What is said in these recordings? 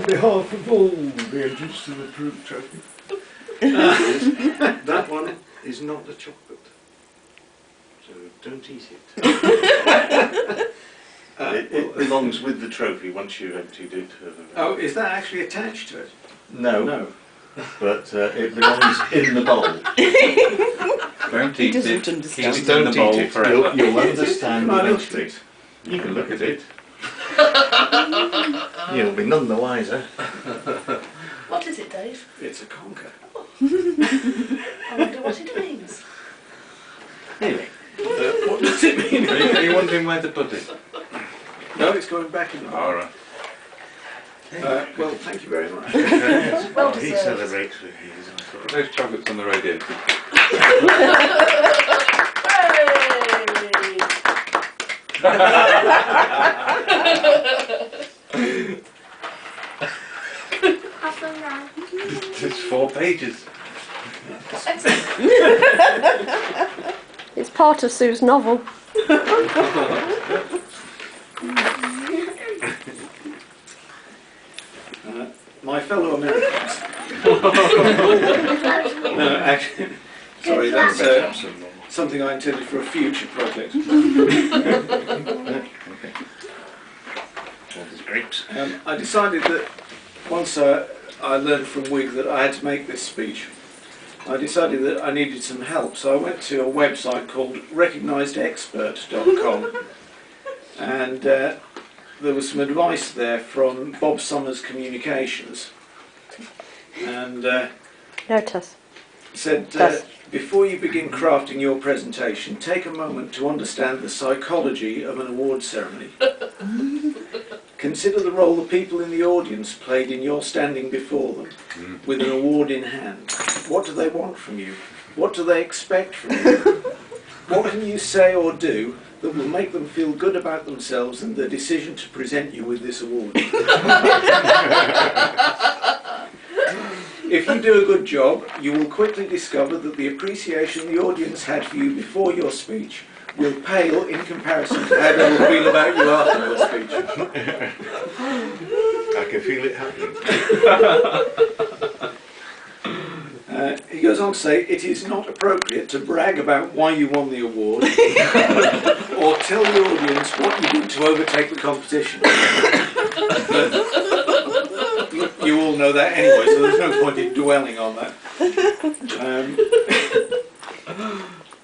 behalf of all the entrants to the Perouk Trophy. That one is not a chocolate, so don't eat it. It belongs with the trophy once you've emptied it. Oh, is that actually attached to it? No, No. but it belongs in the bowl. Don't He eat doesn't it. understand. Keep it in the bowl it. forever. You'll understand Can I look at eventually. it? You can look at it. You'll be none the wiser. What is it, Dave? It's a conker. I wonder what it means. Anyway, what does it mean? Are you wondering where to put it? No, it's going back in the bowl. Alright. Well, thank you very much. Well He deserved. celebrates with his. I thought. Those chocolates on the radio. It's 4 pages. It's part of Sue's novel. My fellow Americans. No, actually, sorry, that's something I intended for a future project. There's grapes. I decided that once I learned from Wig that I had to make this speech, I decided that I needed some help, so I went to a website called recognizedexpert.com, and there was some advice there from Bob Summers Communications, and Notice. said, before you begin crafting your presentation, take a moment to understand the psychology of an award ceremony. Consider the role the people in the audience played in your standing before them, with an award in hand. What do they want from you? What do they expect from you? What can you say or do that will make them feel good about themselves and the decision to present you with this award? If you do a good job, you will quickly discover that the appreciation the audience had for you before your speech will pale in comparison to how they will feel about you after your speech. I can feel it happening. He goes on to say, it is not appropriate to brag about why you won the award or tell the audience what you did to overtake the competition. You all know that anyway, so there's no point in dwelling on that.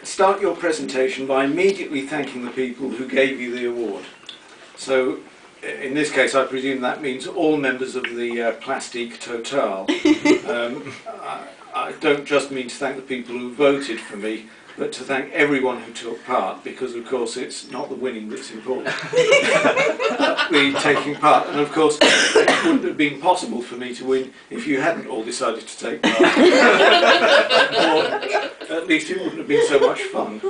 Start your presentation by immediately thanking the people who gave you the award. So, in this case, I presume that means all members of the Plastique Total. I don't just mean to thank the people who voted for me, but to thank everyone who took part, because of course it's not the winning that's important, the taking part. And of course it wouldn't have been possible for me to win if you hadn't all decided to take part. Or at least it wouldn't have been so much fun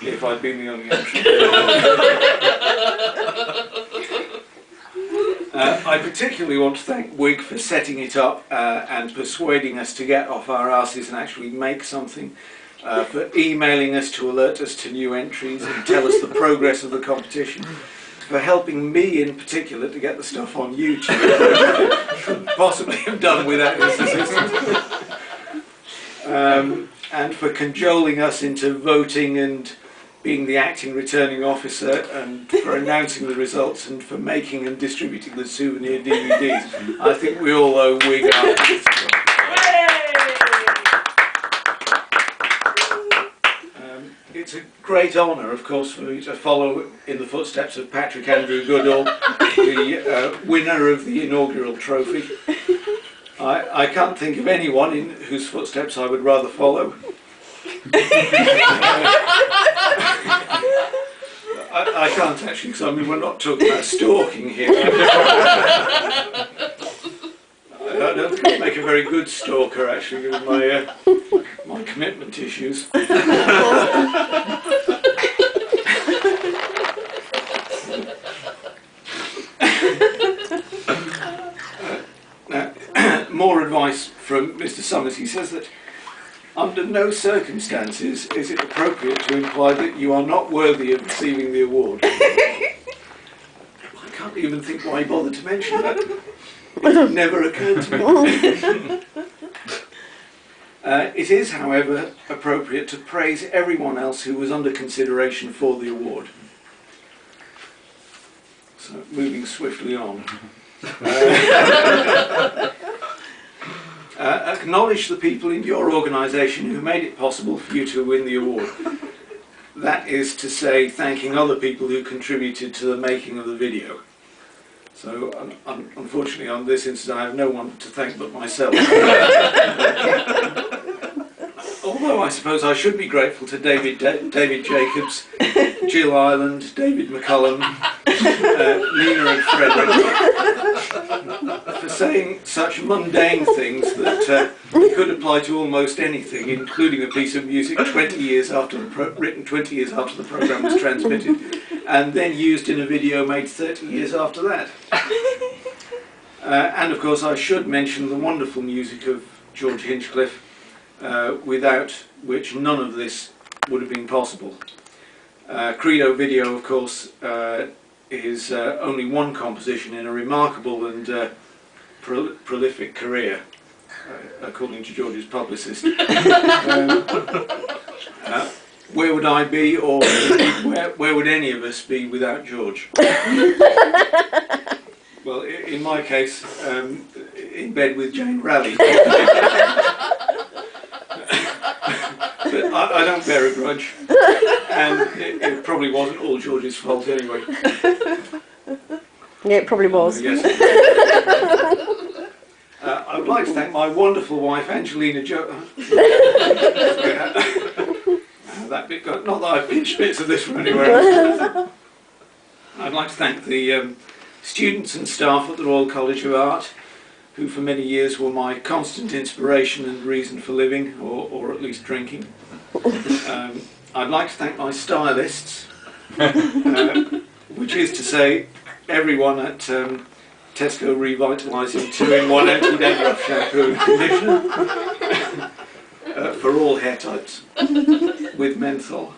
if I'd been the only entrant. I particularly want to thank Wig for setting it up and persuading us to get off our asses and actually make something, for emailing us to alert us to new entries and tell us the progress of the competition, for helping me in particular to get the stuff on YouTube, couldn't possibly have done without his assistance, and for cajoling us into voting and being the acting returning officer, and for announcing the results, and for making and distributing the souvenir DVDs. I think we all owe Wig our It's a great honour, of course, for me to follow in the footsteps of Patrick Andrew Goodall, the winner of the inaugural trophy. I can't think of anyone in whose footsteps I would rather follow. I can't actually, because I mean we're not talking about stalking here. I don't think I'd make a very good stalker, actually, given my my commitment issues. More advice from Mr. Summers. He says that under no circumstances is it appropriate to imply that you are not worthy of receiving the award. I can't even think why he bothered to mention that. It never occurred to me. It is, however, appropriate to praise everyone else who was under consideration for the award. So, moving swiftly on. Acknowledge the people in your organisation who made it possible for you to win the award. That is to say, thanking other people who contributed to the making of the video. So, unfortunately, on this instance, I have no one to thank but myself. Although I suppose I should be grateful to David Jacobs, Jill Ireland, David McCullum, Nina and Frederick, for saying such mundane things that could apply to almost anything, including a piece of music 20 years after written 20 years after the programme was transmitted, and then used in a video made 30 years after that. And of course I should mention the wonderful music of George Hinchcliffe, without which none of this would have been possible. Credo video, of course, is only one composition in a remarkable and prolific career, according to George's publicist. Where would I be, or where would any of us be without George? Well, in my case, in bed with Jane Raleigh. But I don't bear a grudge, and it probably wasn't all George's fault anyway. Yeah, it probably was. Yes. I would like to thank my wonderful wife, Angelina that bit got, not that I pinched bits of this from anywhere else. I'd like to thank the students and staff at the Royal College of Art, who for many years were my constant inspiration and reason for living, or at least drinking. I'd like to thank my stylists, which is to say everyone at Tesco Revitalising 2-in-1 anti-dandruff shampoo and conditioner for all hair types, with menthol.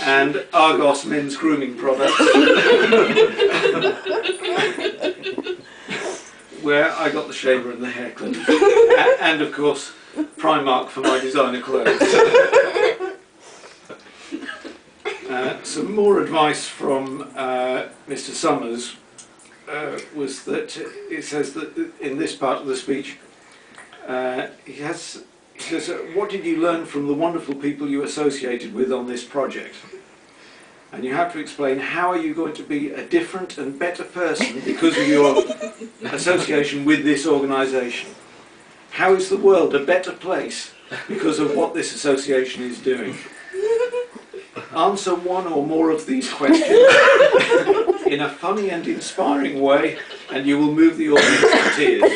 And Argos men's grooming products, where I got the shaver and the hair clip. And of course, Primark for my designer clothes. Some more advice from Mr. Summers was that it says that in this part of the speech, he says, what did you learn from the wonderful people you associated with on this project? And you have to explain how are you going to be a different and better person because of your association with this organisation? How is the world a better place because of what this association is doing? Answer one or more of these questions in a funny and inspiring way, and you will move the audience to tears.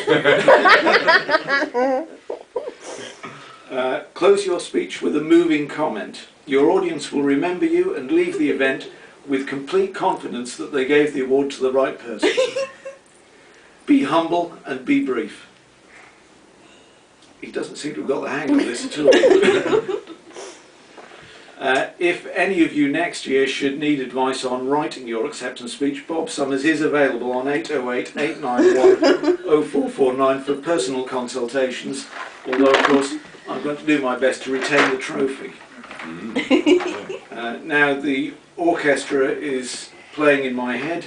Close your speech with a moving comment. Your audience will remember you and leave the event with complete confidence that they gave the award to the right person. Be humble and be brief. He doesn't seem to have got the hang of this at all. If any of you next year should need advice on writing your acceptance speech, Bob Summers is available on 808 891 0449 for personal consultations, although of course I'm going to do my best to retain the trophy. Now the orchestra is playing in my head.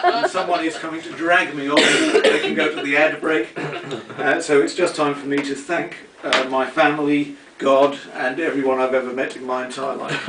And someone is coming to drag me off so they can go to the ad break. So it's just time for me to thank my family, God, and everyone I've ever met in my entire life.